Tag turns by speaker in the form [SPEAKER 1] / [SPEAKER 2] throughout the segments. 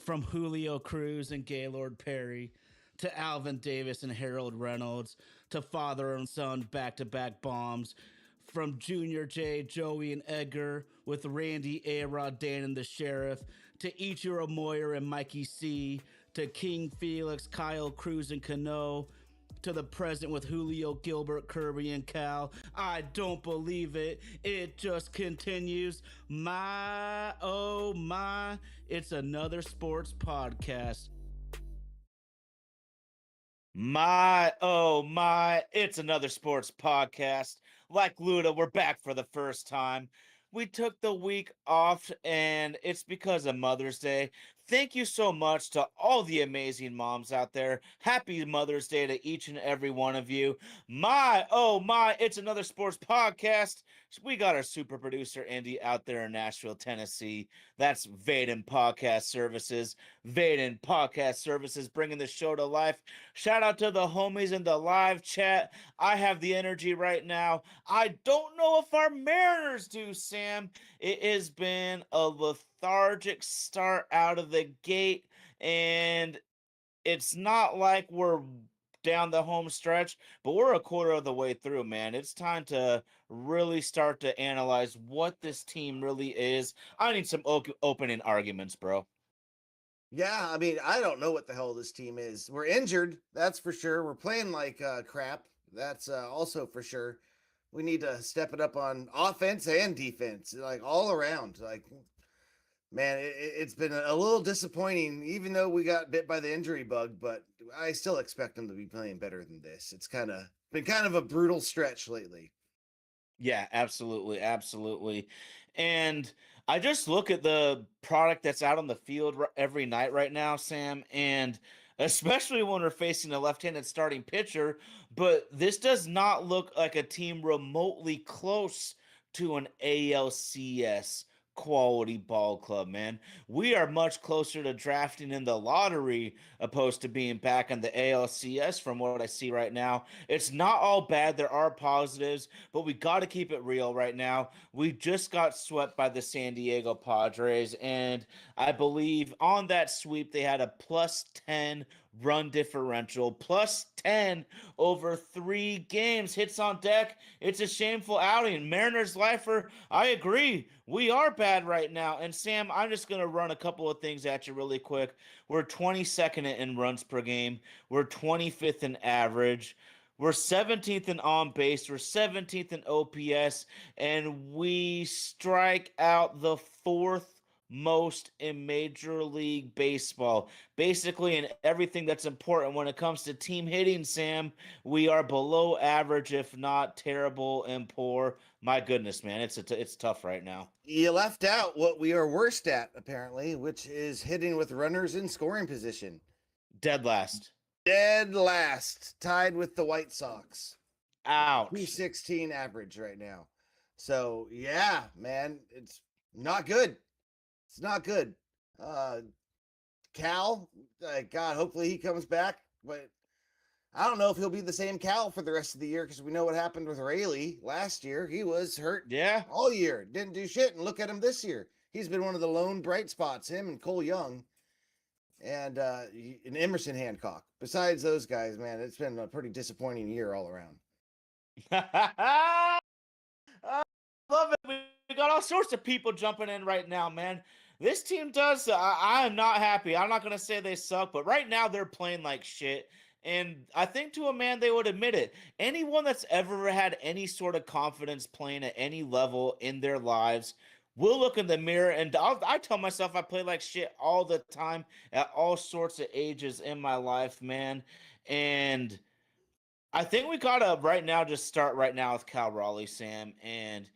[SPEAKER 1] From Julio Cruz and Gaylord Perry to Alvin Davis and Harold Reynolds to father and son back to back bombs. From Junior J, Joey, and Edgar with Randy, A-Rod, Dan, and the Sheriff to Ichiro Moyer and Mikey C to King Felix, Kyle Cruz, and Cano to the present with Julio, Gilbert, Kirby, and Cal. I don't believe it. It just continues. My, oh my, it's another sports podcast. My, oh my, it's another sports podcast. Like Luda, we're back for the first time. We took the week off, and it's because of Mother's Day. Thank you so much to all the amazing moms out there. Happy Mother's Day to each and every one of you. My, oh my, it's another sports podcast. We got our super producer, Andy, out there in Nashville, Tennessee. That's Vaden Podcast Services. Vaden Podcast Services bringing the show to life. Shout out to the homies in the live chat. I have the energy right now. I don't know if our Mariners do, Sam. It has been a lethargic start out of the gate, and it's not like we're down the home stretch, but we're a quarter of the way through, man. It's time to really start to analyze what this team really is. I need some opening arguments, bro.
[SPEAKER 2] Yeah, I mean, I don't know what the hell this team is. We're injured, that's for sure. We're playing like crap. That's also for sure. We need to step it up on offense and defense, like all around. Like, man, it's been a little disappointing, even though we got bit by the injury bug. But I still expect them to be playing better than this. It's been kind of a brutal stretch lately.
[SPEAKER 1] Yeah, absolutely, absolutely. And I just look at the product that's out on the field every night right now, Sam, and especially when we're facing a left-handed starting pitcher, but this does not look like a team remotely close to an ALCS quality ball club, man. We are much closer to drafting in the lottery opposed to being back in the ALCS from what I see right now. It's not all bad. There are positives, but we got to keep it real right now. We just got swept by the San Diego Padres, and I believe on that sweep they had a plus 10 run differential, plus 10 over 3 games. Hits on deck. It's a shameful outing. Mariners lifer, I agree. We are bad right now. And Sam, I'm just going to run a couple of things at you really quick. We're 22nd in runs per game. We're 25th in average. We're 17th in on base. We're 17th in OPS. And we strike out the fourth most in Major League Baseball. Basically, in everything that's important when it comes to team hitting, Sam, we are below average, if not terrible and poor. My goodness, man, it's tough right now.
[SPEAKER 2] You left out what we are worst at, apparently, which is hitting with runners in scoring position.
[SPEAKER 1] Dead last.
[SPEAKER 2] Dead last, tied with the White Sox.
[SPEAKER 1] Ouch.
[SPEAKER 2] 216 average right now. So, yeah, man, it's not good. It's not good. Cal, God, hopefully he comes back, but I don't know if he'll be the same Cal for the rest of the year because we know what happened with Rayleigh last year. He was hurt all year, didn't do shit, and look at him this year. He's been one of the lone bright spots, him and Cole Young and Emerson Hancock. Besides those guys, man, it's been a pretty disappointing year all around.
[SPEAKER 1] I love it. We got all sorts of people jumping in right now, man. This team does. I am not happy. I'm not going to say they suck, but right now they're playing like shit. And I think to a man, they would admit it. Anyone that's ever had any sort of confidence playing at any level in their lives will look in the mirror. And I tell myself I play like shit all the time at all sorts of ages in my life, man. And I think we got to right now just start right now with Cal Raleigh, Sam. And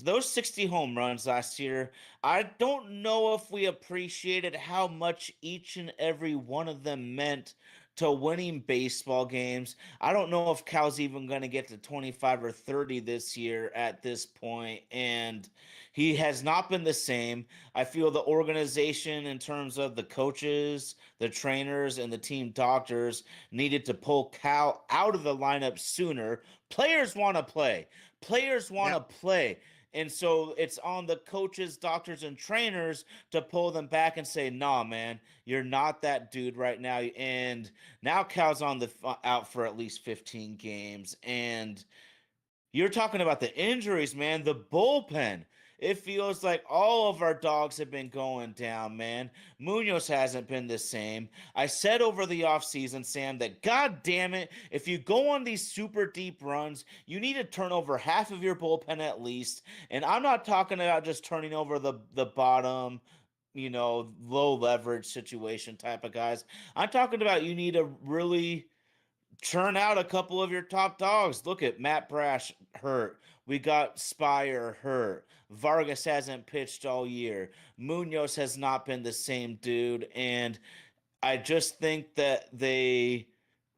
[SPEAKER 1] those 60 home runs last year, I don't know if we appreciated how much each and every one of them meant to winning baseball games. I don't know if Cal's even going to get to 25 or 30 this year at this point, and he has not been the same. I feel the organization, in terms of the coaches, the trainers, and the team doctors, needed to pull Cal out of the lineup sooner. Players want to play. Players want to play. And so it's on the coaches, doctors, and trainers to pull them back and say, "Nah, man, you're not that dude right now." And now Cal's on the out for at least 15 games, and you're talking about the injuries, man. The bullpen. It feels like all of our dogs have been going down, man. Munoz hasn't been the same. I said over the offseason, Sam, that god damn it, if you go on these super deep runs, you need to turn over half of your bullpen at least. And I'm not talking about just turning over the bottom, low leverage situation type of guys. I'm talking about you need to really churn out a couple of your top dogs. Look at Matt Brash hurt. We got Spire hurt. Vargas hasn't pitched all year. Munoz has not been the same dude. And I just think that they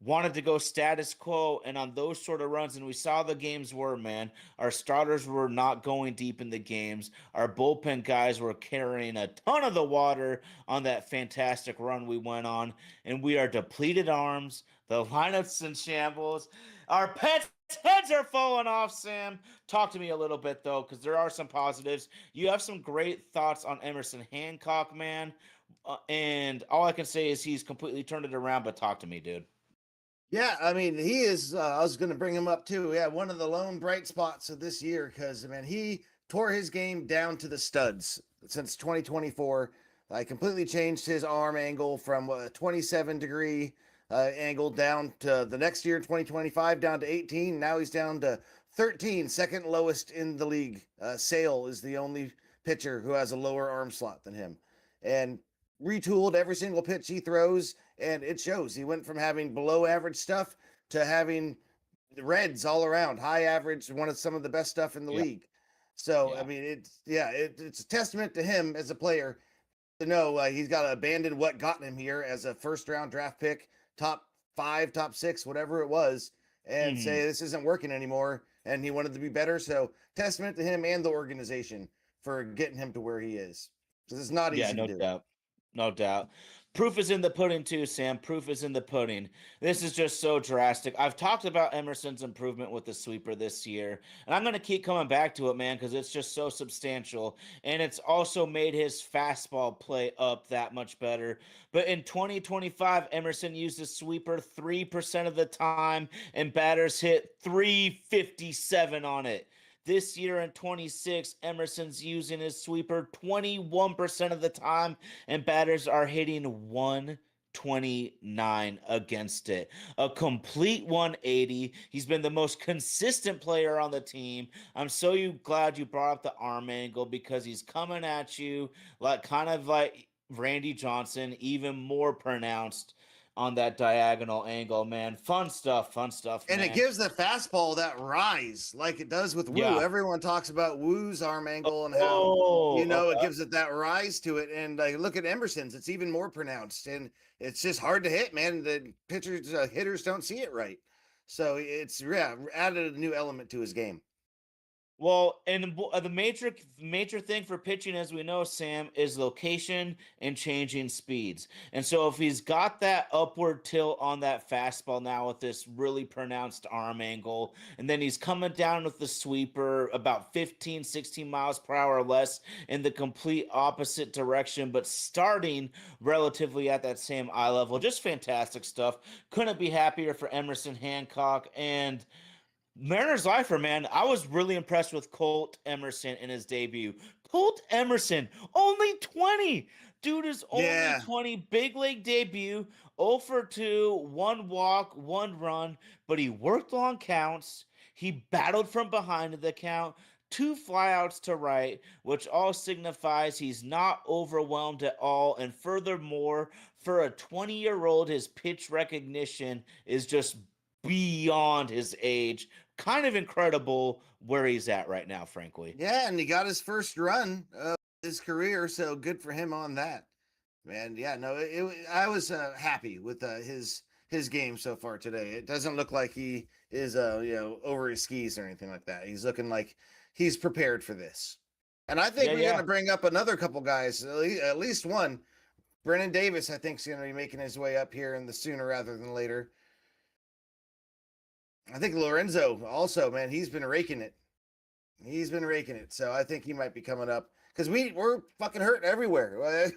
[SPEAKER 1] wanted to go status quo, and on those sort of runs, and we saw the games were, man, our starters were not going deep in the games. Our bullpen guys were carrying a ton of the water on that fantastic run we went on, and we are depleted arms. The lineup's in shambles. Our pets' heads are falling off, Sam. Talk to me a little bit, though, because there are some positives. You have some great thoughts on Emerson Hancock, man. And all I can say is he's completely turned it around, but talk to me, dude.
[SPEAKER 2] Yeah, I mean, he is. I was going to bring him up too. Yeah, one of the lone bright spots of this year because, man, he tore his game down to the studs since 2024. I completely changed his arm angle from a 27-degree angle down to the next year, 2025, down to 18. Now he's down to 13, second lowest in the league. Sale is the only pitcher who has a lower arm slot than him. And retooled every single pitch he throws, and it shows. He went from having below average stuff to having reds all around, high average, one of some of the best stuff in the
[SPEAKER 1] Yeah.
[SPEAKER 2] league. So I
[SPEAKER 1] Yeah.
[SPEAKER 2] mean, it's a testament to him as a player to know he's got to abandon what got him here as a first round draft pick, top 5, top 6, whatever it was, and
[SPEAKER 1] Hmm.
[SPEAKER 2] say this isn't working anymore. And he wanted to be better. So testament to him and the organization for getting him to where he is. Because it's not
[SPEAKER 1] Yeah,
[SPEAKER 2] easy to
[SPEAKER 1] no
[SPEAKER 2] do.
[SPEAKER 1] doubt. No doubt. Proof is in the pudding too, Sam. Proof is in the pudding. This is just so drastic. I've talked about Emerson's improvement with the sweeper this year, and I'm going to keep coming back to it, man, because it's just so substantial. And it's also made his fastball play up that much better. But in 2025, Emerson used the sweeper 3% of the time, and batters hit 357 on it. This year in 26, Emerson's using his sweeper 21% of the time, and batters are hitting 129 against it. A complete 180. He's been the most consistent player on the team. I'm so glad you brought up the arm angle because he's coming at you like kind of like Randy Johnson, even more pronounced on that diagonal angle, man. Fun stuff,
[SPEAKER 2] And it
[SPEAKER 1] man.
[SPEAKER 2] gives the fastball that rise like it does with Woo.
[SPEAKER 1] Yeah.
[SPEAKER 2] Everyone talks about Woo's arm angle and how,
[SPEAKER 1] Oh,
[SPEAKER 2] it gives it that rise to it. And look at Emerson's, it's even more pronounced. And it's just hard to hit, man. The pitchers, hitters don't see it right. So it's, yeah, added a new element to his game.
[SPEAKER 1] well, and the major thing for pitching, as we know, Sam, is location and changing speeds. And so if he's got that upward tilt on that fastball now with this really pronounced arm angle, and then he's coming down with the sweeper about 15, 16 miles per hour or less in the complete opposite direction, but starting relatively at that same eye level, just fantastic stuff. Couldn't be happier for Emerson Hancock. And Mariners lifer, man. I was really impressed with Colt Emerson in his debut. Colt Emerson, only 20. Dude is only
[SPEAKER 2] Yeah.
[SPEAKER 1] 20. Big league debut, 0 for 2, one walk, one run, but he worked long counts. He battled from behind the count, two flyouts to right, which all signifies he's not overwhelmed at all. And furthermore, for a 20-year-old, his pitch recognition is just beyond his age. Kind of incredible where he's at right now, frankly.
[SPEAKER 2] Yeah. And he got his first run of his career. So good for him on that. Man, yeah, no, I was happy with his game so far today. It doesn't look like he is over his skis or anything like that. He's looking like he's prepared for this. And I think
[SPEAKER 1] Yeah,
[SPEAKER 2] we're going
[SPEAKER 1] yeah.
[SPEAKER 2] to bring up another couple guys, at least one. Brennan Davis, I think, is going to be making his way up here in the sooner rather than later. I think Lorenzo also, man, he's been raking it. He's been raking it, so I think he might be coming up because we're fucking hurt everywhere.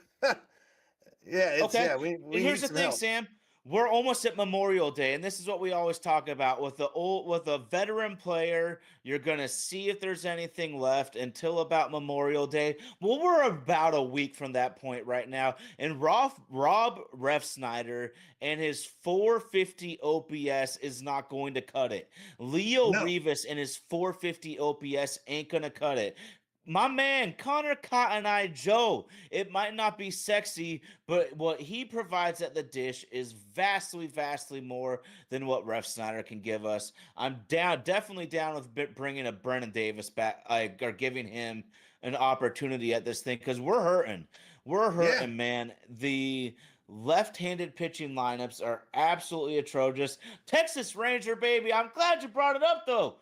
[SPEAKER 1] Okay.
[SPEAKER 2] We
[SPEAKER 1] Here's
[SPEAKER 2] need
[SPEAKER 1] the
[SPEAKER 2] some
[SPEAKER 1] thing,
[SPEAKER 2] help.
[SPEAKER 1] Sam. We're almost at Memorial Day, and this is what we always talk about with a veteran player. You're gonna see if there's anything left until about Memorial Day. Well, we're about a week from that point right now, and Rob Refsnyder and his 450 OPS is not going to cut it. Leo
[SPEAKER 2] No,
[SPEAKER 1] Rivas and his 450 OPS ain't gonna cut it. My man, Connor Cotton Eye Joe. It might not be sexy, but what he provides at the dish is vastly, vastly more than what Ref Snyder can give us. I'm down, definitely down with bringing a Brennan Davis back, or giving him an opportunity at this thing because we're hurting. We're
[SPEAKER 2] yeah,
[SPEAKER 1] hurting, man. The left-handed pitching lineups are absolutely atrocious. Texas Ranger, baby. I'm glad you brought it up, though.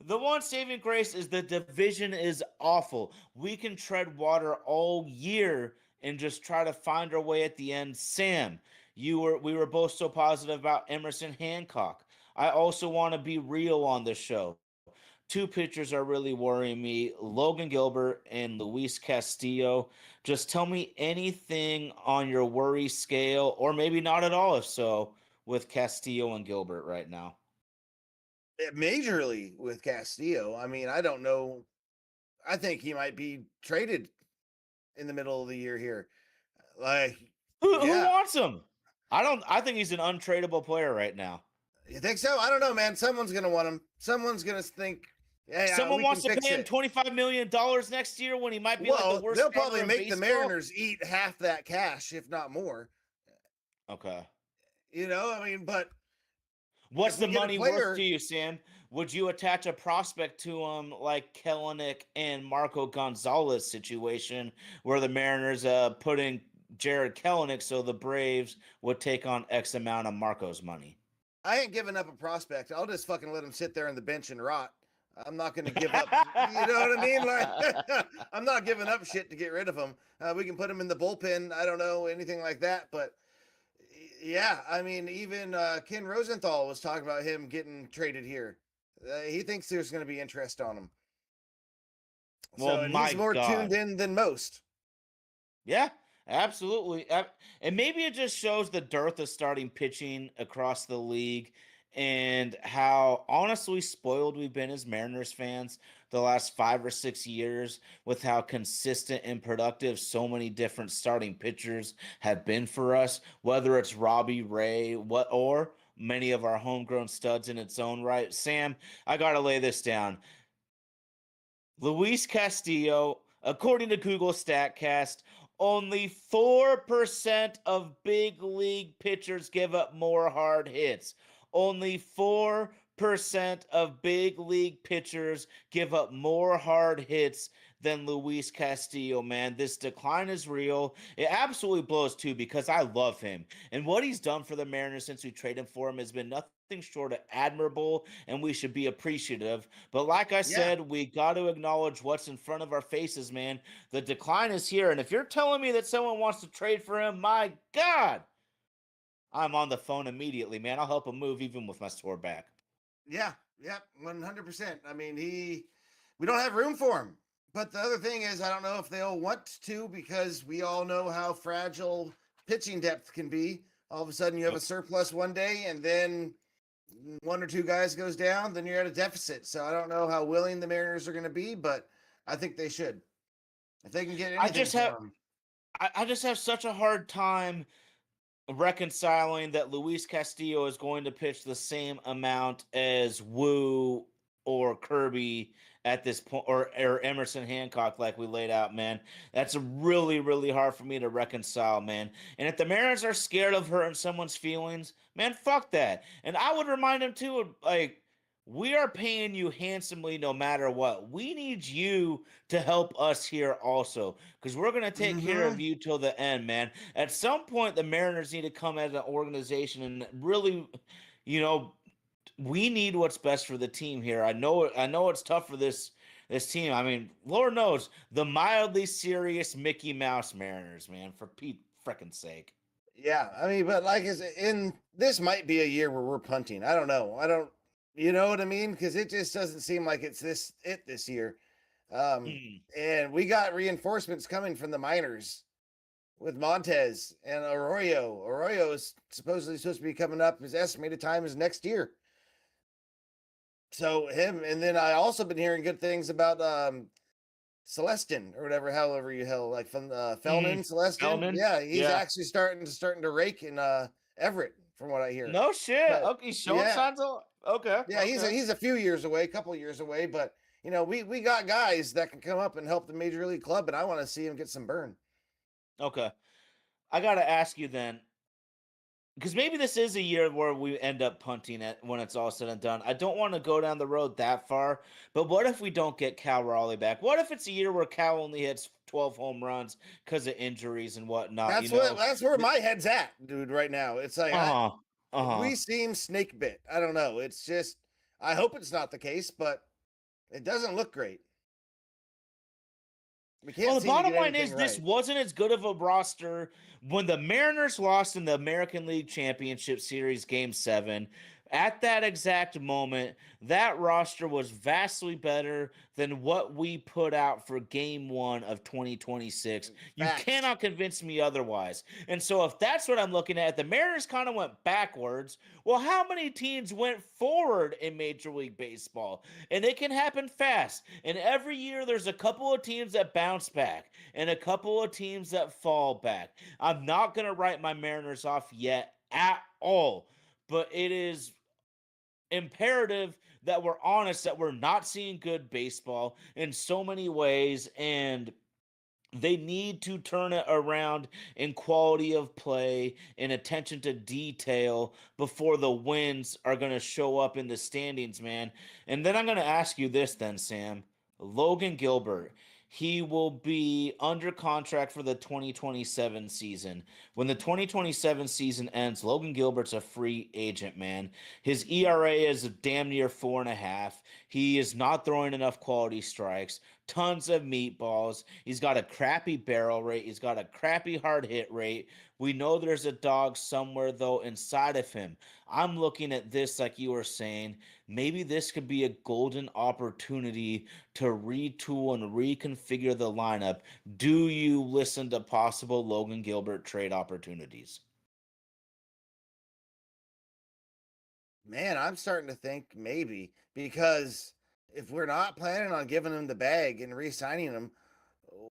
[SPEAKER 1] The one saving grace is the division is awful. We can tread water all year and just try to find our way at the end. Sam, we were both so positive about Emerson Hancock. I also want to be real on this show. Two pitchers are really worrying me, Logan Gilbert and Luis Castillo. Just tell me anything on your worry scale, or maybe not at all, if so, with Castillo and Gilbert right now.
[SPEAKER 2] majorly with Castillo. I mean, I don't know. I think he might be traded in the middle of the year here. Like,
[SPEAKER 1] Who
[SPEAKER 2] yeah,
[SPEAKER 1] wants him? I don't. I think he's an untradeable player right now.
[SPEAKER 2] you think so? I don't know, man. Someone's gonna want him. Someone's gonna think, hey,
[SPEAKER 1] Someone
[SPEAKER 2] we can
[SPEAKER 1] wants to
[SPEAKER 2] fix
[SPEAKER 1] pay him
[SPEAKER 2] it.
[SPEAKER 1] $25 million next year when he might be like the
[SPEAKER 2] Well,
[SPEAKER 1] worst
[SPEAKER 2] they'll
[SPEAKER 1] starter
[SPEAKER 2] probably
[SPEAKER 1] in
[SPEAKER 2] make the
[SPEAKER 1] baseball.
[SPEAKER 2] Mariners eat half that cash, if not more.
[SPEAKER 1] Okay.
[SPEAKER 2] I mean, but
[SPEAKER 1] What's
[SPEAKER 2] if we
[SPEAKER 1] the
[SPEAKER 2] get a
[SPEAKER 1] money worth to
[SPEAKER 2] player,
[SPEAKER 1] you, Sam? Would you attach a prospect to him like Kellenic and Marco Gonzalez situation, where the Mariners put in Jared Kellenic so the Braves would take on X amount of Marco's money?
[SPEAKER 2] I ain't giving up a prospect. I'll just fucking let him sit there on the bench and rot. I'm not going to give up. You know what I mean? Like, I'm not giving up shit to get rid of him. We can put him in the bullpen. I don't know anything like that, but yeah, I mean, even Ken Rosenthal was talking about him getting traded here. He thinks there's going to be interest on him.
[SPEAKER 1] Well,
[SPEAKER 2] So, and he's
[SPEAKER 1] my
[SPEAKER 2] more tuned
[SPEAKER 1] God.
[SPEAKER 2] in than most.
[SPEAKER 1] Yeah, absolutely. And maybe it just shows the dearth of starting pitching across the league and how honestly spoiled we've been as Mariners fans the last 5 or 6 years with how consistent and productive so many different starting pitchers have been for us, whether it's Robbie Ray, what or many of our homegrown studs in its own right. Sam, I gotta lay this down. Luis Castillo, according to Google StatCast, only 4% of big league pitchers give up more hard hits. Only 4% of big league pitchers give up more hard hits than Luis Castillo, man. This decline is real. It absolutely blows too because I love him. And what he's done for the Mariners since we traded for him has been nothing short of admirable, and we should be appreciative. But like I
[SPEAKER 2] Yeah.
[SPEAKER 1] said, we got to acknowledge what's in front of our faces, man. The decline is here. And if you're telling me that someone wants to trade for him, my God, I'm on the phone immediately, man. I'll help him move even with my sore back.
[SPEAKER 2] Yeah. Yeah. 100%. I mean, we don't have room for him. But the other thing is, I don't know if they'll want to because we all know how fragile pitching depth can be. All of a sudden, you have a
[SPEAKER 1] Yep.
[SPEAKER 2] surplus one day, and then one or two guys goes down, then you're at a deficit. So I don't know how willing the Mariners are going to be, but I think they should if they can get
[SPEAKER 1] I
[SPEAKER 2] anything
[SPEAKER 1] just
[SPEAKER 2] for
[SPEAKER 1] have
[SPEAKER 2] him.
[SPEAKER 1] I just have such a hard time reconciling that Luis Castillo is going to pitch the same amount as Wu or Kirby at this point, or Emerson Hancock, like we laid out, man. That's really, really hard for me to reconcile, man. And if the Mariners are scared of hurting someone's feelings, man, fuck that. And I would remind them too, like, we are paying you handsomely no matter what. We need you to help us here also because we're going to take care
[SPEAKER 2] Mm-hmm.
[SPEAKER 1] of you till the end, man. At some point, the Mariners need to come as an organization and really, you know, we need what's best for the team here. I know it's tough for this team. I mean, Lord knows the mildly serious Mickey Mouse Mariners, man. For Pete frickin' sake.
[SPEAKER 2] Yeah, I mean, but like is in this might be a year where we're punting. I don't know. I don't, you know what I mean? Because it just doesn't seem like it's this year.
[SPEAKER 1] Hmm.
[SPEAKER 2] And we got reinforcements coming from the minors with Montez and Arroyo. Arroyo is supposedly supposed to be coming up. His estimated time is next year. So him, and then I also been hearing good things about Celestin or whatever, however you hell like from
[SPEAKER 1] Hmm.
[SPEAKER 2] Felnin Celestin.
[SPEAKER 1] Feldman?
[SPEAKER 2] Yeah, he's
[SPEAKER 1] Yeah.
[SPEAKER 2] actually starting to rake in Everett, from what I hear.
[SPEAKER 1] No shit.
[SPEAKER 2] But
[SPEAKER 1] Okay, he's showing
[SPEAKER 2] yeah,
[SPEAKER 1] signs of. Okay.
[SPEAKER 2] yeah,
[SPEAKER 1] Okay.
[SPEAKER 2] he's a few years away, a couple of years away. But we got guys that can come up and help the major league club, and I want to see him get some burn.
[SPEAKER 1] Okay. I gotta ask you then, because maybe this is a year where we end up punting it when it's all said and done. I don't want to go down the road that far, but what if we don't get Cal Raleigh back? What if it's a year where Cal only hits 12 home runs because of injuries and whatnot?
[SPEAKER 2] That's where my head's at, dude. Right now, it's like
[SPEAKER 1] Uh huh. Uh huh.
[SPEAKER 2] we seem snake bit. I don't know. It's just I hope it's not the case, but it doesn't look great. We
[SPEAKER 1] Well,
[SPEAKER 2] can't
[SPEAKER 1] the
[SPEAKER 2] seem to
[SPEAKER 1] bottom
[SPEAKER 2] get
[SPEAKER 1] line
[SPEAKER 2] anything
[SPEAKER 1] is this
[SPEAKER 2] right.
[SPEAKER 1] wasn't as good of a roster when the Mariners lost in the American League Championship Series Game 7. At that exact moment, that roster was vastly better than what we put out for Game 1 of 2026. You
[SPEAKER 2] Facts.
[SPEAKER 1] cannot convince me otherwise. And so, if that's what I'm looking at, the Mariners kind of went backwards. Well, how many teams went forward in Major League Baseball? And it can happen fast. And every year there's a couple of teams that bounce back and a couple of teams that fall back. I'm not going to write my Mariners off yet at all, but it is imperative that we're honest that we're not seeing good baseball in so many ways, and they need to turn it around in quality of play and attention to detail before the wins are going to show up in the standings, man. And then I'm going to ask you this, then, Sam. Logan Gilbert, he will be under contract for the 2027 season. When the 2027 season ends, Logan Gilbert's a free agent, man. His ERA is damn near 4.5. He is not throwing enough quality strikes, tons of meatballs. He's got a crappy barrel rate. He's got a crappy hard hit rate. We know there's a dog somewhere, though, inside of him. I'm looking at this like you were saying. Maybe this could be a golden opportunity to retool and reconfigure the lineup. Do you listen to possible Logan Gilbert trade opportunities?
[SPEAKER 2] Man, I'm starting to think maybe because if we're not planning on giving him the bag and re-signing him,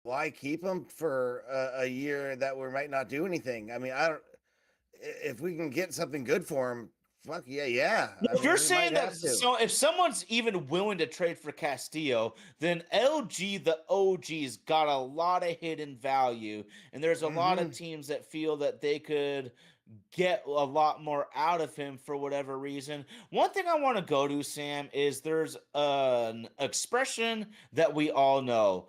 [SPEAKER 2] why keep him for a year that we might not do anything? I mean, I don't. If we can get something good for him, fuck yeah, yeah. I
[SPEAKER 1] If
[SPEAKER 2] mean,
[SPEAKER 1] you're
[SPEAKER 2] we might
[SPEAKER 1] saying that,
[SPEAKER 2] have to.
[SPEAKER 1] so if someone's even willing to trade for Castillo, then LG, the OG's got a lot of hidden value, and there's a lot of
[SPEAKER 2] Mm-hmm.
[SPEAKER 1] teams that feel that they could get a lot more out of him for whatever reason. One thing I want to go to, Sam, is there's an expression that we all know.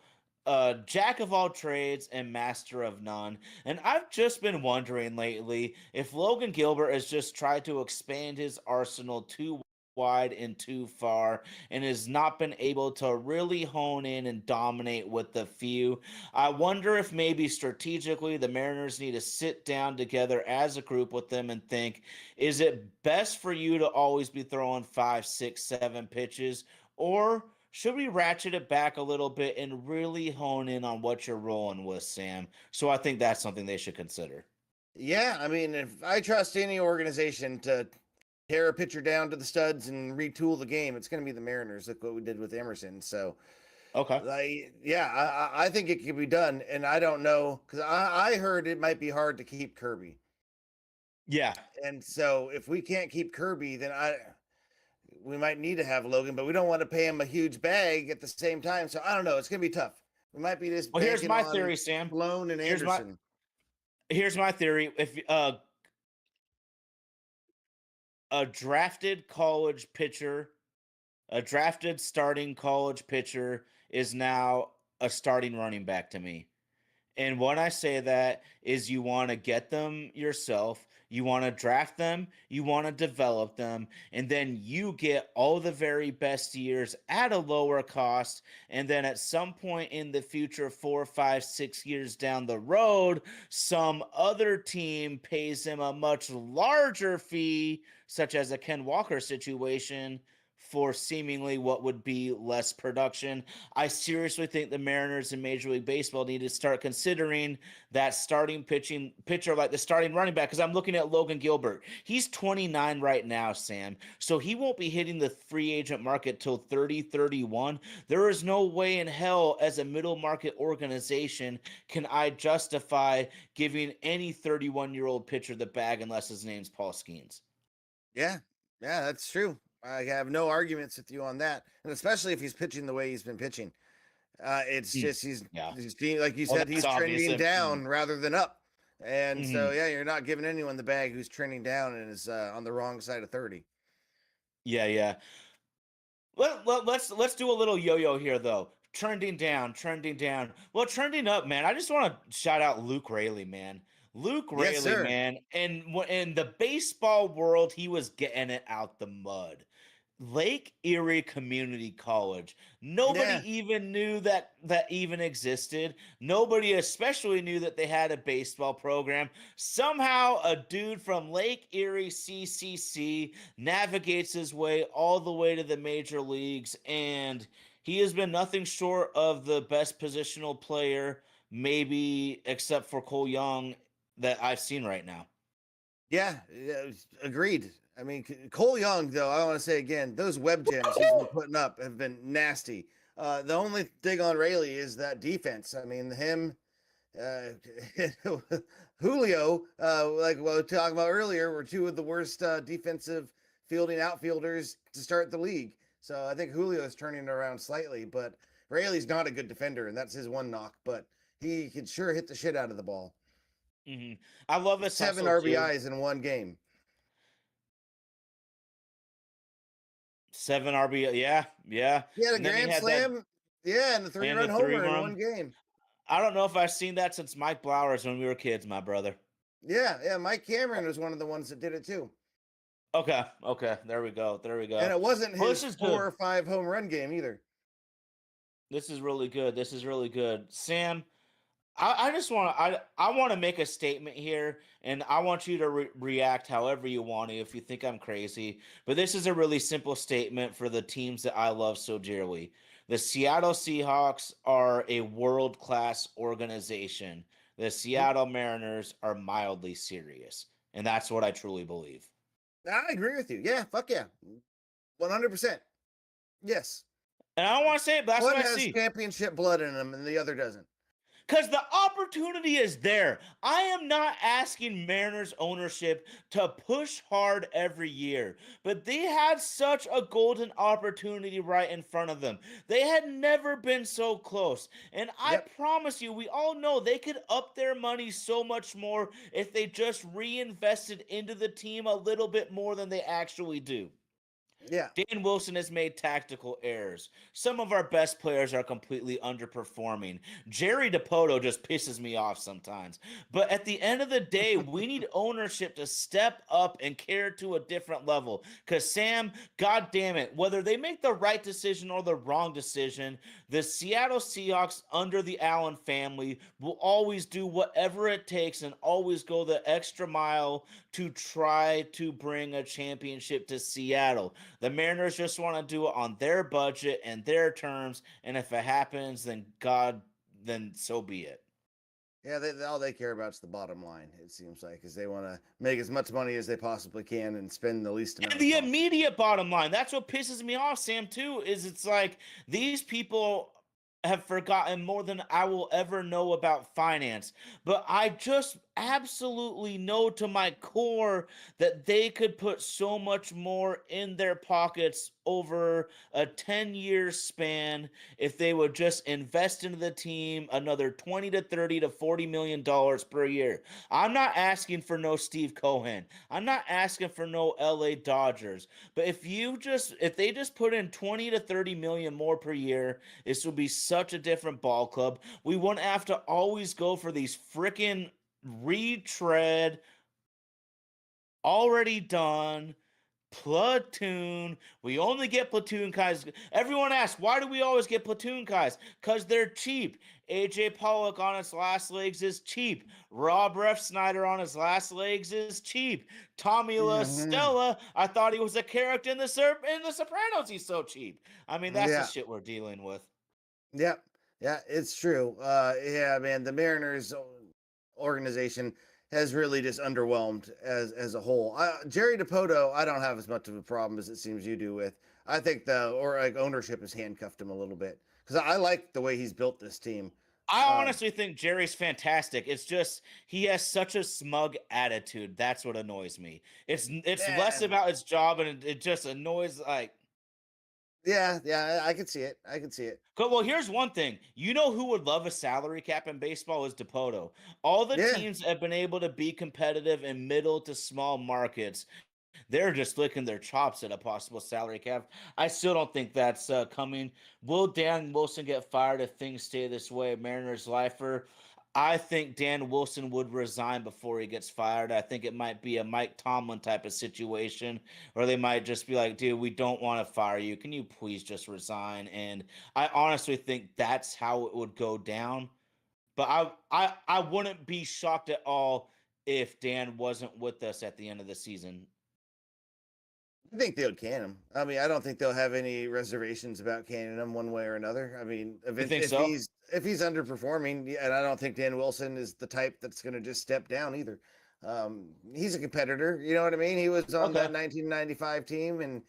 [SPEAKER 1] Jack of all trades and master of none. And I've just been wondering lately if Logan Gilbert has just tried to expand his arsenal too wide and too far and has not been able to really hone in and dominate with the few. I wonder if maybe strategically the Mariners need to sit down together as a group with them and think, is it best for you to always be throwing 5, 6, 7 pitches, or should we ratchet it back a little bit and really hone in on what you're rolling with, Sam? So I think that's something they should consider.
[SPEAKER 2] Yeah, I mean, if I trust any organization to tear a pitcher down to the studs and retool the game, it's going to be the Mariners. Look what we did with Emerson. So,
[SPEAKER 1] Okay.
[SPEAKER 2] like, yeah, I think it can be done, and I don't know because I heard it might be hard to keep Kirby,
[SPEAKER 1] Yeah.
[SPEAKER 2] and so if we can't keep Kirby, then I we might need to have Logan, but we don't want to pay him a huge bag at the same time. So I don't know. It's going to be tough. We might be just
[SPEAKER 1] Well, here's
[SPEAKER 2] banking
[SPEAKER 1] my
[SPEAKER 2] on
[SPEAKER 1] theory, Sam.
[SPEAKER 2] Sloan and
[SPEAKER 1] Here's my
[SPEAKER 2] Anderson.
[SPEAKER 1] here's my theory. If a drafted college pitcher, a drafted starting college pitcher is now a starting running back to me. And when I say that is you want to get them yourself, you want to draft them, you want to develop them, and then you get all the very best years at a lower cost. And then at some point in the future, 4, 5, 6 years down the road, some other team pays him a much larger fee, such as a Ken Walker situation, for seemingly what would be less production. I seriously think the Mariners in Major League Baseball need to start considering that starting pitcher, like the starting running back, because I'm looking at Logan Gilbert. He's 29 right now, Sam. So he won't be hitting the free agent market till 30, 31. There is no way in hell, as a middle market organization, can I justify giving any 31-year-old pitcher the bag unless his name's Paul Skeens.
[SPEAKER 2] Yeah, yeah, that's true. I have no arguments with you on that, and especially if he's pitching the way he's been pitching. It's
[SPEAKER 1] Mm,
[SPEAKER 2] just he's
[SPEAKER 1] yeah.
[SPEAKER 2] he's being, like you
[SPEAKER 1] Well,
[SPEAKER 2] said,
[SPEAKER 1] that's
[SPEAKER 2] he's
[SPEAKER 1] obvious.
[SPEAKER 2] trending down rather than up. And so
[SPEAKER 1] Mhm.
[SPEAKER 2] yeah, you're not giving anyone the bag who's trending down and is on the wrong side of 30.
[SPEAKER 1] Yeah, yeah. Let's do a little yo-yo here though. Trending down, trending down. Well, trending up, man. I just want to shout out Luke Rayleigh, man. Luke
[SPEAKER 2] Yes,
[SPEAKER 1] Rayleigh,
[SPEAKER 2] sir.
[SPEAKER 1] man, and in the baseball world, he was getting it out the mud. Lake Erie Community College. Nobody
[SPEAKER 2] Yeah,
[SPEAKER 1] even knew that even existed. Nobody especially knew that they had a baseball program. Somehow a dude from Lake Erie CCC navigates his way all the way to the major leagues, and he has been nothing short of the best positional player, maybe except for Cole Young, that I've seen right now.
[SPEAKER 2] yeah, agreed. I mean, Cole Young, though, I want to say again, those web gems he's been putting up have been nasty. The only thing on Rayleigh is that defense. I mean, him, uh, Julio, like what we were talking about earlier, were two of the worst defensive fielding outfielders to start the league. So I think Julio is turning it around slightly, but Rayleigh's not a good defender, and that's his one knock. But he can sure hit the shit out of the ball.
[SPEAKER 1] Mhm. I love his
[SPEAKER 2] Seven
[SPEAKER 1] hustle too.
[SPEAKER 2] RBIs in one game.
[SPEAKER 1] 7 RB, yeah, yeah.
[SPEAKER 2] He had a
[SPEAKER 1] And then he
[SPEAKER 2] grand
[SPEAKER 1] had that
[SPEAKER 2] slam. Yeah, and the
[SPEAKER 1] and
[SPEAKER 2] three-run
[SPEAKER 1] the three
[SPEAKER 2] homer in
[SPEAKER 1] run.
[SPEAKER 2] one game.
[SPEAKER 1] I don't know if I've seen that since Mike Blowers when we were kids, my brother.
[SPEAKER 2] Yeah, yeah. Mike Cameron was one of the ones that did it too.
[SPEAKER 1] Okay, okay. There we go. There we
[SPEAKER 2] And
[SPEAKER 1] go.
[SPEAKER 2] it wasn't
[SPEAKER 1] Well, this
[SPEAKER 2] his
[SPEAKER 1] is
[SPEAKER 2] four
[SPEAKER 1] good.
[SPEAKER 2] or five home run game either.
[SPEAKER 1] This is really good. This is really good. Sam, I just want to I want to make a statement here, and I want you to react however you want to if you think I'm crazy. But this is a really simple statement for the teams that I love so dearly. The Seattle Seahawks are a world class organization. The
[SPEAKER 2] Mhm.
[SPEAKER 1] Seattle Mariners are mildly serious, and that's what I truly believe.
[SPEAKER 2] I agree with you. Yeah, fuck yeah. 100%. Yes.
[SPEAKER 1] And I don't want to say it, but that's what
[SPEAKER 2] One
[SPEAKER 1] I
[SPEAKER 2] has
[SPEAKER 1] see.
[SPEAKER 2] championship blood in him and the other doesn't.
[SPEAKER 1] Because the opportunity is there. I am not asking Mariners ownership to push hard every year, but they had such a golden opportunity right in front of them. They had never been so close. And I
[SPEAKER 2] Yep.
[SPEAKER 1] promise you, we all know they could up their money so much more if they just reinvested into the team a little bit more than they actually do.
[SPEAKER 2] Yeah.
[SPEAKER 1] Dan Wilson has made tactical errors. Some of our best players are completely underperforming. Jerry DePoto just pisses me off sometimes. But at the end of the day, we need ownership to step up and care to a different level. Because, Sam, God damn it, whether they make the right decision or the wrong decision, the Seattle Seahawks under the Allen family will always do whatever it takes and always go the extra mile to try to bring a championship to Seattle. The Mariners just want to do it on their budget and their terms, and if it happens, then God, then so be it.
[SPEAKER 2] Yeah, all they care about is the bottom line, it seems like, is they want to make as much money as they possibly can and spend the least
[SPEAKER 1] And
[SPEAKER 2] amount
[SPEAKER 1] the
[SPEAKER 2] possible.
[SPEAKER 1] immediate bottom line, that's what pisses me off, Sam, too, is it's like these people have forgotten more than I will ever know about finance. But I just absolutely know to my core that they could put so much more in their pockets over a 10-year span if they would just invest into the team another 20 to 30 to 40 million dollars per year. I'm not asking for no Steve Cohen. I'm not asking for no LA Dodgers. But if they just put in 20 to 30 million more per year, this would be such a different ball club. We wouldn't have to always go for these freaking retread, already done Platoon. We only get platoon guys. Everyone asks, why do we always get platoon guys? Because they're cheap. AJ Pollock on his last legs is cheap. Rob Snyder on his last legs is cheap. Tommy La
[SPEAKER 2] Hmm.
[SPEAKER 1] Stella, I thought he was a character in the Sopranos. He's so cheap. I mean, that's the
[SPEAKER 2] Yeah.
[SPEAKER 1] shit we're dealing with.
[SPEAKER 2] Yep. Yeah, it's true. Yeah, man, the Mariners organization has really just underwhelmed as a whole. Jerry Dipoto, I don't have as much of a problem as it seems you do with. I think ownership has handcuffed him a little bit because I like the way he's built this team.
[SPEAKER 1] I
[SPEAKER 2] Um,
[SPEAKER 1] honestly think Jerry's fantastic. It's just he has such a smug attitude. That's what annoys me. It's less
[SPEAKER 2] yeah,
[SPEAKER 1] about his job and it just annoys like.
[SPEAKER 2] yeah, I can see it. I can see it.
[SPEAKER 1] Well, here's one thing. You know who would love a salary cap in baseball is Dipoto. All the
[SPEAKER 2] Yeah,
[SPEAKER 1] teams have been able to be competitive in middle to small markets. They're just licking their chops at a possible salary cap. I still don't think that's coming. Will Dan Wilson get fired if things stay this way? Mariners lifer. I think Dan Wilson would resign before he gets fired. I think it might be a Mike Tomlin type of situation where they might just be like, dude, we don't want to fire you. Can you please just resign? And I honestly think that's how it would go down. But I wouldn't be shocked at all if Dan wasn't with us at the end of the season.
[SPEAKER 2] I think they would can him. I mean, I don't think they'll have any reservations about canning him one way or another. I mean,
[SPEAKER 1] You think
[SPEAKER 2] if
[SPEAKER 1] so?
[SPEAKER 2] he's underperforming, yeah, and I don't think Dan Wilson is the type that's going to just step down either. He's a competitor. You know what I mean? He was on
[SPEAKER 1] Okay.
[SPEAKER 2] that 1995 team, and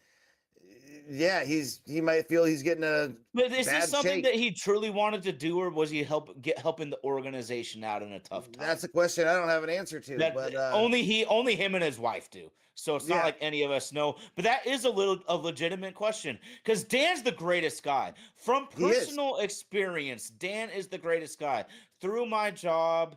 [SPEAKER 2] yeah, he might feel he's getting a
[SPEAKER 1] But is this
[SPEAKER 2] bad
[SPEAKER 1] something
[SPEAKER 2] shake.
[SPEAKER 1] that he truly wanted to do, or was he helping the organization out in a tough
[SPEAKER 2] That's
[SPEAKER 1] time?
[SPEAKER 2] a question I don't have an answer to,
[SPEAKER 1] That
[SPEAKER 2] but
[SPEAKER 1] only him and his wife do. So it's not
[SPEAKER 2] yeah,
[SPEAKER 1] like any of us know. But that is a legitimate question because Dan's the greatest guy. From
[SPEAKER 2] he is.
[SPEAKER 1] personal experience, Dan is the greatest guy. Through my job,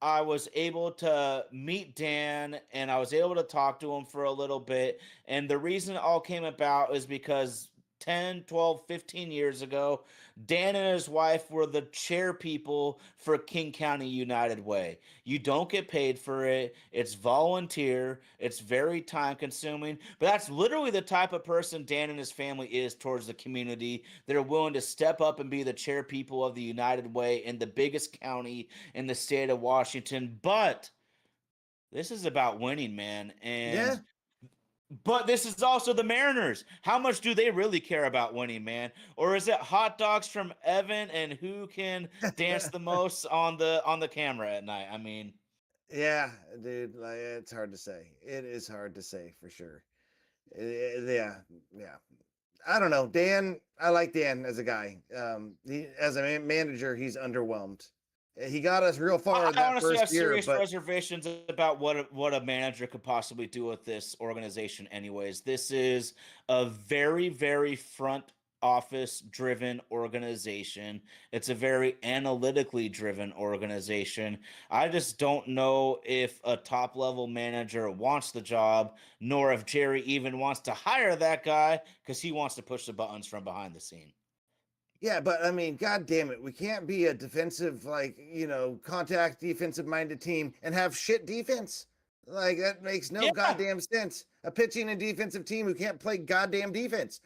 [SPEAKER 1] I was able to meet Dan and I was able to talk to him for a little bit. And the reason it all came about is because 10, 12, 15 years ago, Dan and his wife were the chair people for King County United Way. You don't get paid for it. It's volunteer. It's very time consuming. But that's literally the type of person Dan and his family is towards the community. They're willing to step up and be the chair people of the United Way in the biggest county in the state of Washington. But this is about winning, man.
[SPEAKER 2] Yeah.
[SPEAKER 1] But this is also the Mariners. How much do they really care about winning, man? Or is it hot dogs from Evan and who can dance the most on the camera at night? I mean,
[SPEAKER 2] Yeah, dude, like it's hard to say. It is hard to say for sure. Yeah, yeah. I don't know. Dan, I like Dan as a guy. As a manager, he's underwhelmed. He got us real far in
[SPEAKER 1] I
[SPEAKER 2] that
[SPEAKER 1] honestly
[SPEAKER 2] first
[SPEAKER 1] have
[SPEAKER 2] year,
[SPEAKER 1] serious
[SPEAKER 2] but
[SPEAKER 1] reservations about what a manager could possibly do with this organization. Anyways, this is a very front office driven organization. It's a very analytically driven organization. I just don't know if a top level manager wants the job, nor if Jerry even wants to hire that guy because he wants to push the buttons from behind the scene.
[SPEAKER 2] yeah, but I mean, god damn it, we can't be a defensive, like, contact defensive minded team and have shit defense. Like that makes no
[SPEAKER 1] Yeah,
[SPEAKER 2] goddamn sense. A pitching and defensive team who can't play goddamn defense.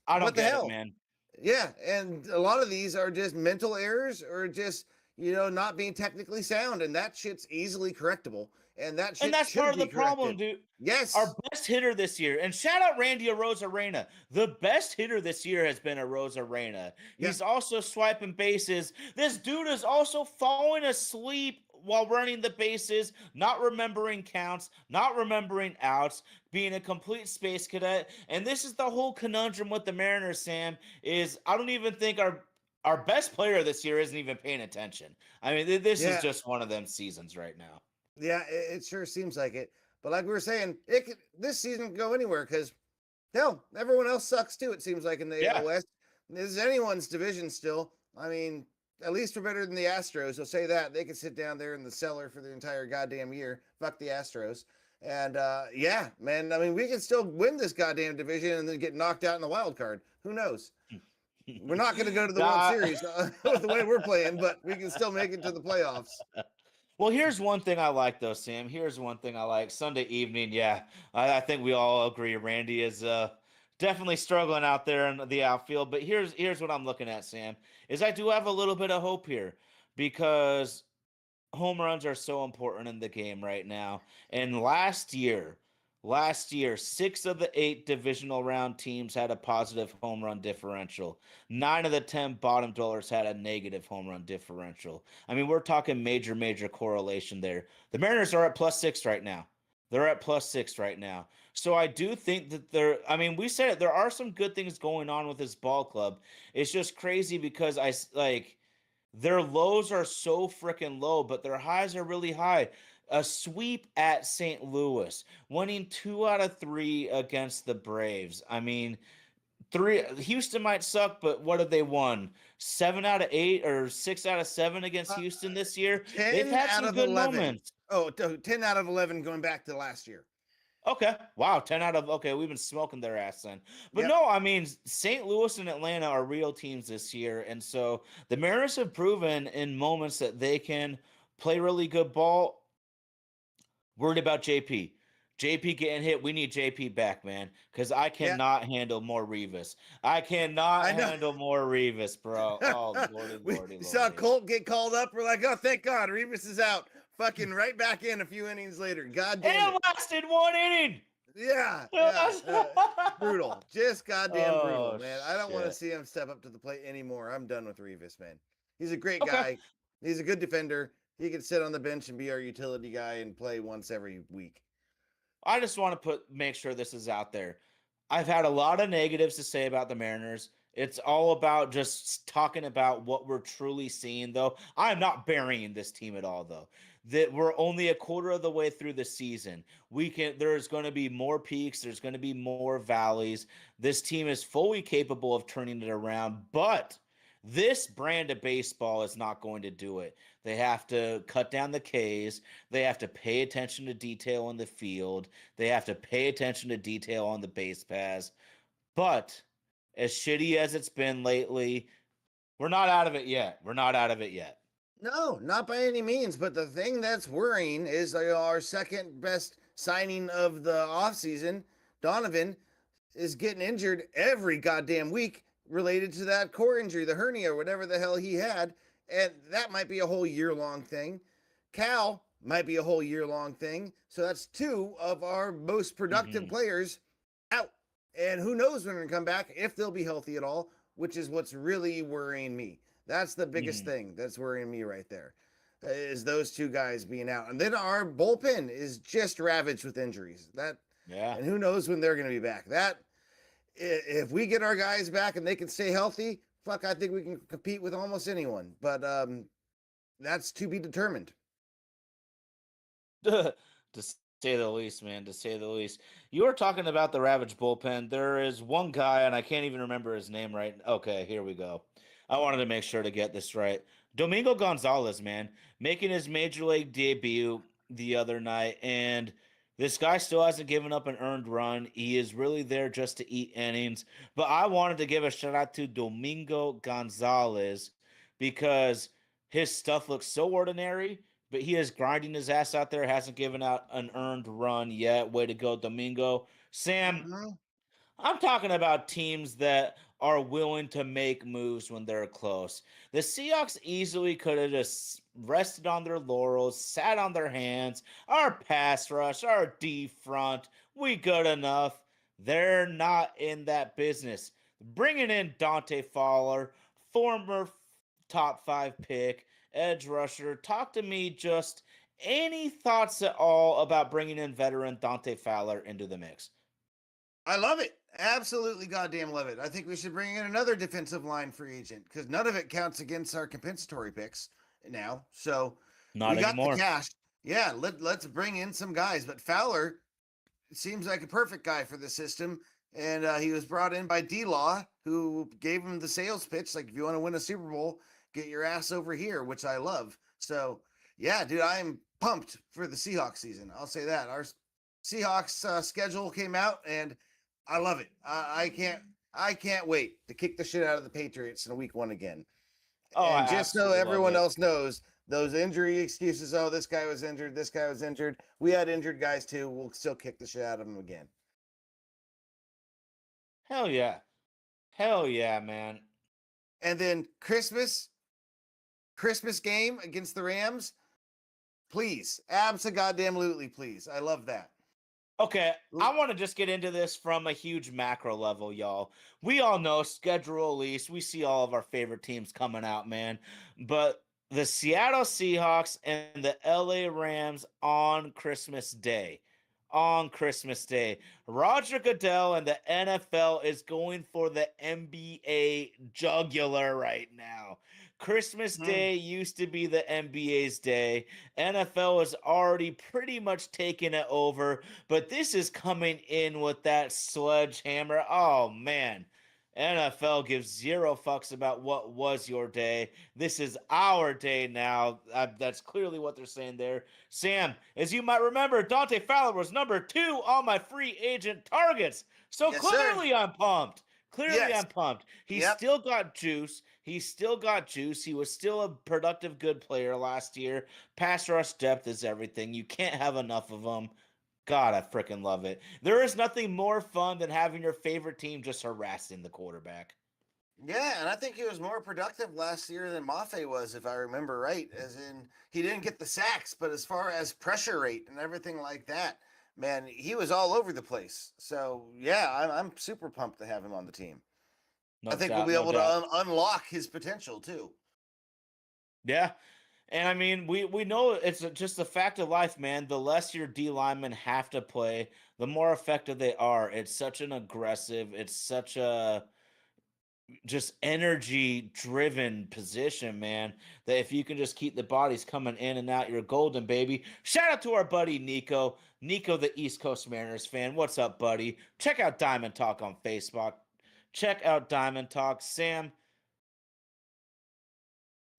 [SPEAKER 1] I don't
[SPEAKER 2] What the
[SPEAKER 1] get it,
[SPEAKER 2] hell?
[SPEAKER 1] man.
[SPEAKER 2] Yeah, and a lot of these are just mental errors or just, not being technically sound, and that shit's easily correctable, and that
[SPEAKER 1] And
[SPEAKER 2] shit
[SPEAKER 1] that's part
[SPEAKER 2] should
[SPEAKER 1] of the
[SPEAKER 2] be
[SPEAKER 1] problem,
[SPEAKER 2] corrected.
[SPEAKER 1] dude. Our
[SPEAKER 2] Yes.
[SPEAKER 1] best hitter this year, and shout out Randy Arozarena. The best hitter this year has been Arozarena.
[SPEAKER 2] Yeah.
[SPEAKER 1] He's also swiping bases. This dude is also falling asleep while running the bases, not remembering counts, not remembering outs, being a complete space cadet. And this is the whole conundrum with the Mariners, Sam, is I don't even think our best player this year isn't even paying attention. I mean, this is
[SPEAKER 2] Yeah.
[SPEAKER 1] just one of them seasons right now.
[SPEAKER 2] Yeah, it sure seems like it. But like we were saying, this season could go anywhere because hell, everyone else sucks too. It seems like in the AL
[SPEAKER 1] Yeah.
[SPEAKER 2] West, this is anyone's division still. I mean, at least we're better than the Astros. So say that they could sit down there in the cellar for the entire goddamn year. Fuck the Astros. And yeah, man. I mean, we can still win this goddamn division and then get knocked out in the wild card. Who knows? We're not going to go to the World
[SPEAKER 1] Nah,
[SPEAKER 2] Series with the way we're playing, but we can still make it to the playoffs.
[SPEAKER 1] Well, here's one thing I like though, Sam. Here's one thing I like. Sunday evening, yeah. I think we all agree Randy is definitely struggling out there in the outfield. But here's what I'm looking at, Sam, is I do have a little bit of hope here because home runs are so important in the game right now. And last year, 6 of the 8 divisional round teams had a positive home run differential. 9 of the 10 bottom dwellers had a negative home run differential. I mean, we're talking major, major correlation there. The Mariners are at +6 right now. They're at +6 right now. So I do think that I mean, we said it, there are some good things going on with this ball club. It's just crazy because their lows are so freaking low, but their highs are really high. A sweep at St. Louis, winning 2 out of 3 against the Braves. I mean, Houston might suck, but what have they won? 7 out of 8 or 6 out of 7 against
[SPEAKER 2] Uh,
[SPEAKER 1] Houston this year. They've
[SPEAKER 2] 10
[SPEAKER 1] had
[SPEAKER 2] out
[SPEAKER 1] some
[SPEAKER 2] of
[SPEAKER 1] good
[SPEAKER 2] 11.
[SPEAKER 1] moments.
[SPEAKER 2] Oh, 10 out of 11 going back to last year.
[SPEAKER 1] Okay. Wow. 10 out of, okay. We've been smoking their ass then. But
[SPEAKER 2] Yep.
[SPEAKER 1] no, I mean, St. Louis and Atlanta are real teams this year. And so the Mariners have proven in moments that they can play really good ball. Worried about JP. JP getting hit. We need JP back, man, because I
[SPEAKER 2] Yeah,
[SPEAKER 1] cannot handle more Revis. I cannot
[SPEAKER 2] I know.
[SPEAKER 1] handle more Revis, bro. Oh, lordy,
[SPEAKER 2] We
[SPEAKER 1] lordy,
[SPEAKER 2] saw
[SPEAKER 1] lordy.
[SPEAKER 2] Colt get called up. We're like, oh, thank God, Revis is out. Fucking right back in a few innings later. God damn
[SPEAKER 1] And
[SPEAKER 2] it.
[SPEAKER 1] it lasted 1 inning.
[SPEAKER 2] Yeah, yeah. Brutal. Just goddamn brutal,
[SPEAKER 1] Oh,
[SPEAKER 2] man. I don't want to
[SPEAKER 1] shit.
[SPEAKER 2] see him step up to the plate anymore. I'm done with Revis, man. He's a great
[SPEAKER 1] Okay.
[SPEAKER 2] guy. He's a good defender. He can sit on the bench and be our utility guy and play once every week.
[SPEAKER 1] I just want to make sure this is out there. I've had a lot of negatives to say about the Mariners. It's all about just talking about what we're truly seeing, though. I'm not burying this team at all, though. That we're only a quarter of the way through the season. There's going to be more peaks, there's going to be more valleys. This team is fully capable of turning it around, but this brand of baseball is not going to do it. They have to cut down the Ks. They have to pay attention to detail in the field. They have to pay attention to detail on the base paths. But as shitty as it's been lately, we're not out of it yet. We're not out of it yet.
[SPEAKER 2] No, not by any means. But the thing that's worrying is our second best signing of the offseason, Donovan, is getting injured every goddamn week related to that core injury, the hernia, or whatever the hell he had. And that might be a whole year long thing. Cal might be a whole year long thing. So that's 2 of our most productive
[SPEAKER 1] Mm-hmm.
[SPEAKER 2] players out. And who knows when they're going to come back, if they'll be healthy at all, which is what's really worrying me. That's the biggest
[SPEAKER 1] Mm-hmm.
[SPEAKER 2] thing that's worrying me right there, is those 2 guys being out. And then our bullpen is just ravaged with injuries.
[SPEAKER 1] Yeah.
[SPEAKER 2] And who knows when they're going to be back. If we get our guys back and they can stay healthy, fuck, I think we can compete with almost anyone. But that's to be determined.
[SPEAKER 1] To say the least, man, to say the least. You were talking about the Ravage bullpen. There is one guy, and I can't even remember his name right. Okay, here we go. I wanted to make sure to get this right. Domingo Gonzalez, man, making his major league debut the other night, and this guy still hasn't given up an earned run. He is really there just to eat innings. But I wanted to give a shout out to Domingo Gonzalez because his stuff looks so ordinary, but he is grinding his ass out there, hasn't given out an earned run yet. Way to go, Domingo. Sam,
[SPEAKER 2] Mm-hmm.
[SPEAKER 1] I'm talking about teams that are willing to make moves when they're close. The Seahawks easily could have just rested on their laurels, sat on their hands. Our pass rush, our D front, we good enough. They're not in that business. Bringing in Dante Fowler, former top 5 pick, edge rusher. Talk to me just any thoughts at all about bringing in veteran Dante Fowler into the mix?
[SPEAKER 2] I love it. Absolutely goddamn love it. I think we should bring in another defensive line free agent because none of it counts against our compensatory picks now. So we
[SPEAKER 1] Not
[SPEAKER 2] got the
[SPEAKER 1] anymore.
[SPEAKER 2] cash. Yeah, let's bring in some guys. But Fowler seems like a perfect guy for the system. And he was brought in by D-Law, who gave him the sales pitch. Like, if you want to win a Super Bowl, get your ass over here, which I love. So, yeah, dude, I'm pumped for the Seahawks season. I'll say that. Our Seahawks schedule came out, and I love it. I can't wait to kick the shit out of the Patriots in week 1 again.
[SPEAKER 1] Oh, I
[SPEAKER 2] And just so
[SPEAKER 1] absolutely love
[SPEAKER 2] everyone
[SPEAKER 1] it.
[SPEAKER 2] else knows, those injury excuses. Oh, this guy was injured. This guy was injured. We had injured guys too. We'll still kick the shit out of them again.
[SPEAKER 1] Hell yeah. Hell yeah, man.
[SPEAKER 2] And then Christmas game against the Rams. Please, abso-goddamn-lutely, please. I love that.
[SPEAKER 1] Okay, I want to just get into this from a huge macro level, y'all. We all know schedule release. We see all of our favorite teams coming out, man. But the Seattle Seahawks and the LA Rams on Christmas Day. On Christmas Day. Roger Goodell and the NFL is going for the NBA jugular right now. Christmas Day used to be the NBA's day. NFL has already pretty much taken it over, but this is coming in with that sledgehammer. Oh man. NFL gives zero fucks about what was your day. This is our day now. That's clearly what they're saying there. Sam, as you might remember, Dante Fowler was number 2 on my free agent targets. So
[SPEAKER 2] Yes,
[SPEAKER 1] clearly
[SPEAKER 2] sir.
[SPEAKER 1] I'm pumped. Clearly
[SPEAKER 2] Yes.
[SPEAKER 1] I'm pumped. He's
[SPEAKER 2] Yep.
[SPEAKER 1] still got juice. He's still got juice. He was still a productive, good player last year. Pass rush depth is everything. You can't have enough of them. God, I freaking love it. There is nothing more fun than having your favorite team just harassing the quarterback.
[SPEAKER 2] Yeah, and I think he was more productive last year than Mafe was, if I remember right. As in, he didn't get the sacks, but as far as pressure rate and everything like that, man, he was all over the place. So yeah, I'm super pumped to have him on the team. I
[SPEAKER 1] No
[SPEAKER 2] think we'll
[SPEAKER 1] doubt,
[SPEAKER 2] be
[SPEAKER 1] no
[SPEAKER 2] able to
[SPEAKER 1] doubt.
[SPEAKER 2] unlock his potential too.
[SPEAKER 1] Yeah. And I mean, we know it's just a fact of life, man. The less your D linemen have to play, the more effective they are. It's such an aggressive, it's such a just energy driven position, man, that if you can just keep the bodies coming in and out, you're golden, baby. Shout out to our buddy Nico. Nico, the East Coast Mariners fan. What's up, buddy? Check out Diamond Talk on Facebook. Check out Diamond Talk. Sam,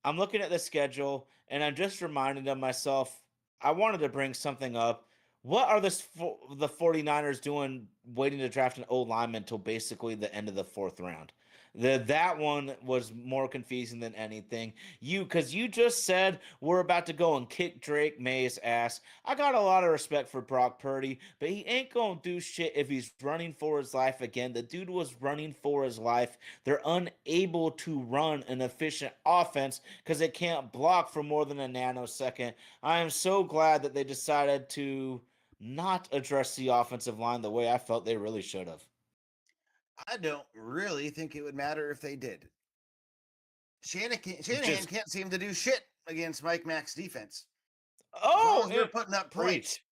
[SPEAKER 1] I'm looking at the schedule and I'm just reminding of myself, I wanted to bring something up. What are the 49ers doing waiting to draft an old lineman until basically the end of the 4th round? That one was more confusing than anything. Because you just said we're about to go and kick Drake May's ass. I got a lot of respect for Brock Purdy, but he ain't gonna do shit if he's running for his life again. The dude was running for his life. They're unable to run an efficient offense because they can't block for more than a nanosecond. I am so glad that they decided to not address the offensive line the way I felt they really should have.
[SPEAKER 2] I don't really think it would matter if they did. Shanahan
[SPEAKER 1] Just
[SPEAKER 2] can't seem to do shit against Mike Mack's defense. As long
[SPEAKER 1] oh,
[SPEAKER 2] as we're putting up points,
[SPEAKER 1] preach.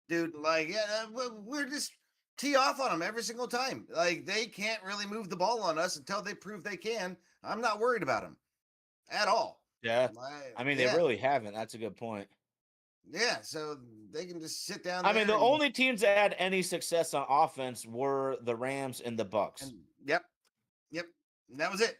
[SPEAKER 2] dude, like, yeah, we're just tee off on them every single time. Like, they can't really move the ball on us until they prove they can. I'm not worried about them at all.
[SPEAKER 1] Yeah,
[SPEAKER 2] Like,
[SPEAKER 1] I mean they
[SPEAKER 2] yeah,
[SPEAKER 1] really haven't. That's a good point.
[SPEAKER 2] yeah. So they can just sit down
[SPEAKER 1] I mean
[SPEAKER 2] there
[SPEAKER 1] the
[SPEAKER 2] and
[SPEAKER 1] only teams that had any success on offense were the Rams and the Bucks.
[SPEAKER 2] yep, yep. And that was it.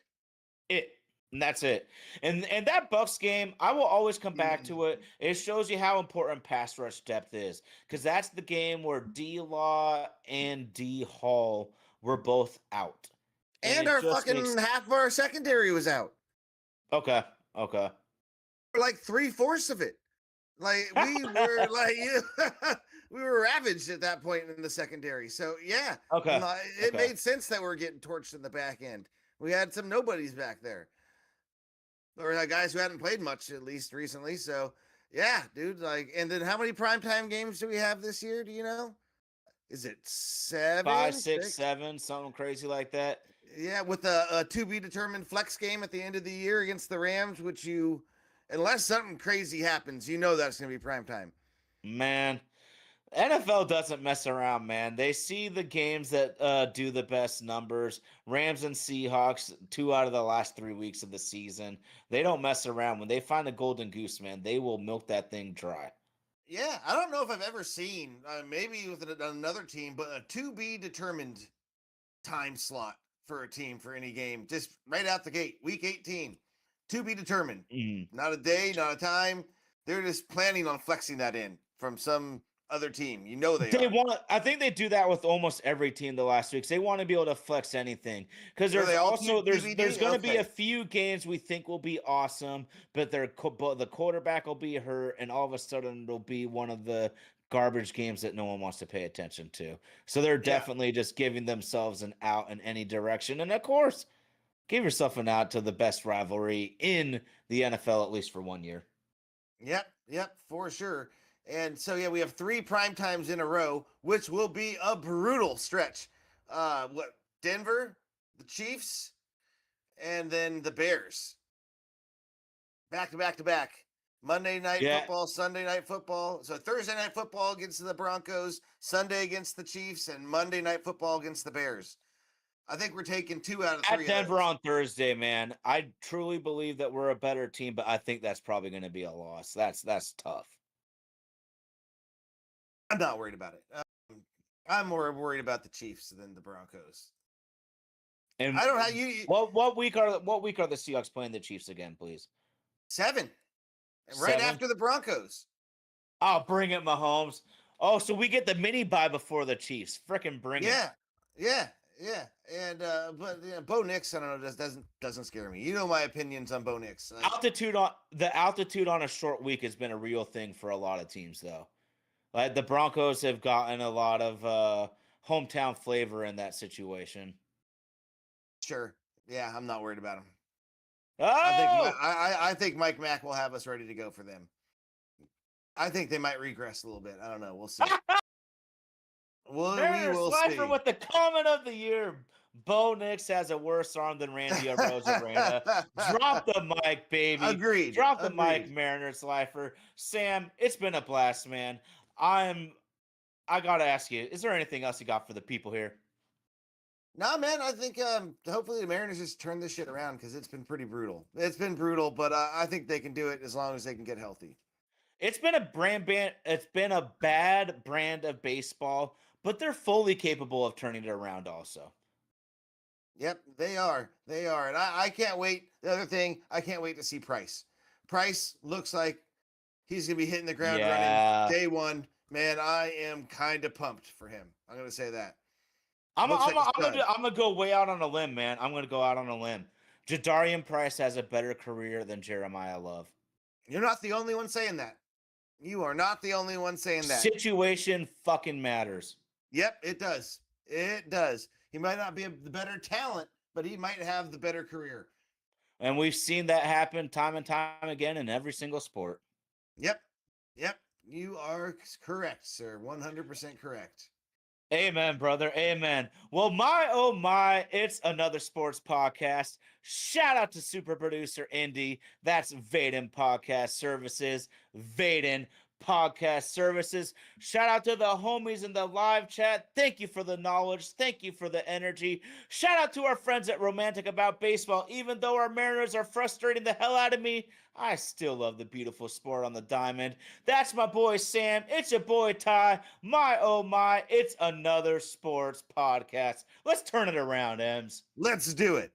[SPEAKER 1] It and that's it. And that Bucks game, I will always come back to it. It shows you how important pass rush depth is because that's the game where D Law and D Hall were both out, and
[SPEAKER 2] And
[SPEAKER 1] it
[SPEAKER 2] our
[SPEAKER 1] just
[SPEAKER 2] fucking
[SPEAKER 1] makes
[SPEAKER 2] half of our secondary was out.
[SPEAKER 1] okay, okay,
[SPEAKER 2] For like 3/4 of it. Like we were like we were ravaged at that point in the secondary. So yeah,
[SPEAKER 1] okay,
[SPEAKER 2] it
[SPEAKER 1] okay.
[SPEAKER 2] made sense that we're getting torched in the back end. We had some nobodies back there, or guys who hadn't played much at least recently. So yeah, dude. Like, and then how many primetime games do we have this year? Do you know? Is it
[SPEAKER 1] 5,
[SPEAKER 2] seven,
[SPEAKER 1] 6,
[SPEAKER 2] six?
[SPEAKER 1] 7, something crazy like that.
[SPEAKER 2] Yeah, with a to be determined flex game at the end of the year against the Rams, which you, unless something crazy happens, you know that's going to be prime time.
[SPEAKER 1] Man, NFL doesn't mess around, man. They see the games that do the best numbers. Rams and Seahawks, 2 out of the last 3 weeks of the season. They don't mess around. When they find a golden goose, man, they will milk that thing dry.
[SPEAKER 2] Yeah, I don't know if I've ever seen, maybe with another team, but a to be determined time slot for a team for any game, just right out the gate, week 18, to be determined.
[SPEAKER 1] Mm.
[SPEAKER 2] Not a day, not a time. They're just planning on flexing that in from some other team. You know they
[SPEAKER 1] They
[SPEAKER 2] are.
[SPEAKER 1] want. I think they do that with almost every team the last weeks. They want to be able to flex anything because
[SPEAKER 2] Are
[SPEAKER 1] there's
[SPEAKER 2] they all
[SPEAKER 1] also there's
[SPEAKER 2] TBD?
[SPEAKER 1] going to be a
[SPEAKER 2] Okay.
[SPEAKER 1] few games we think will be awesome, but but the quarterback will be hurt, and all of a sudden it'll be one of the garbage games that no one wants to pay attention to. So they're
[SPEAKER 2] Yeah.
[SPEAKER 1] definitely just giving themselves an out in any direction, and of course, give yourself an out to the best rivalry in the NFL at least for 1 year.
[SPEAKER 2] Yep. Yep. For sure. And so yeah, we have 3 prime times in a row, which will be a brutal stretch. What Denver, the Chiefs, and then the Bears. Back to back to back. Monday night
[SPEAKER 1] Yeah,
[SPEAKER 2] football, Sunday night football. So Thursday night football against the Broncos, Sunday against the Chiefs, and Monday night football against the Bears. I think we're taking 2 out of
[SPEAKER 1] at
[SPEAKER 2] 3 of
[SPEAKER 1] Denver
[SPEAKER 2] those.
[SPEAKER 1] on Thursday, man. I truly believe that we're a better team, but I think that's probably going to be a loss. That's tough.
[SPEAKER 2] I'm not worried about it. I'm more worried about the Chiefs than the Broncos.
[SPEAKER 1] And
[SPEAKER 2] I don't have you
[SPEAKER 1] what week are the Seahawks playing the Chiefs again, please?
[SPEAKER 2] 7 right
[SPEAKER 1] 7.
[SPEAKER 2] after the Broncos.
[SPEAKER 1] Oh, bring it, Mahomes. Oh, so we get the mini bye before the Chiefs. Frickin' bring it.
[SPEAKER 2] Yeah, yeah, yeah. And but yeah, Bo Nix, I don't know, just doesn't scare me. You know my opinions on Bo Nix. Like,
[SPEAKER 1] Altitude on a short week has been a real thing for a lot of teams, though. Like the Broncos have gotten a lot of hometown flavor in that situation.
[SPEAKER 2] sure, yeah, I'm not worried about him.
[SPEAKER 1] Oh,
[SPEAKER 2] I think Mike Mack will have us ready to go for them. I think they might regress a little bit. I don't know. We'll see. We
[SPEAKER 1] Mariner
[SPEAKER 2] will
[SPEAKER 1] Slifer
[SPEAKER 2] see.
[SPEAKER 1] with the comment of the year. Bo Nix has a worse arm than Randy Arozarena. Drop the mic, baby.
[SPEAKER 2] Agreed.
[SPEAKER 1] Drop the mic,
[SPEAKER 2] Agreed.
[SPEAKER 1] Mariner Slifer. Sam, it's been a blast, man. I gotta ask you, is there anything else you got for the people here?
[SPEAKER 2] No, man. I think hopefully the Mariners just turn this shit around because it's been pretty brutal. It's been brutal, but I think they can do it as long as they can get healthy.
[SPEAKER 1] It's been a bad brand of baseball, but they're fully capable of turning it around also.
[SPEAKER 2] Yep, they are. They are. And I can't wait. The other thing, I can't wait to see Price. Price looks like he's going to be hitting the ground running
[SPEAKER 1] Yeah.
[SPEAKER 2] day one. Man, I am kind of pumped for him. I'm going to say that.
[SPEAKER 1] I'm
[SPEAKER 2] Looks like a stud.
[SPEAKER 1] gonna go way out on a limb, man. I'm gonna go out on a limb. Jadarian Price has a better career than Jeremiah Love.
[SPEAKER 2] You're not the only one saying that. You are not the only one saying that.
[SPEAKER 1] Situation fucking matters.
[SPEAKER 2] Yep, it does. It does. He might not be the better talent, but he might have the better career.
[SPEAKER 1] And we've seen that happen time and time again in every single sport.
[SPEAKER 2] Yep. Yep. You are correct, sir. 100% correct.
[SPEAKER 1] Amen, brother. Amen. Well, oh my, it's another sports podcast. Shout out to super producer Indy. That's Vaden Podcast Services. Vaden Podcast Services. Shout out to the homies in the live chat. Thank you for the knowledge. Thank you for the energy. Shout out to our friends at Romantic About Baseball. Even though our Mariners are frustrating the hell out of me, I still love the beautiful sport on the diamond. That's my boy Sam. It's your boy Ty. My oh my, it's another sports podcast. Let's turn it around, Ems.
[SPEAKER 2] Let's do it.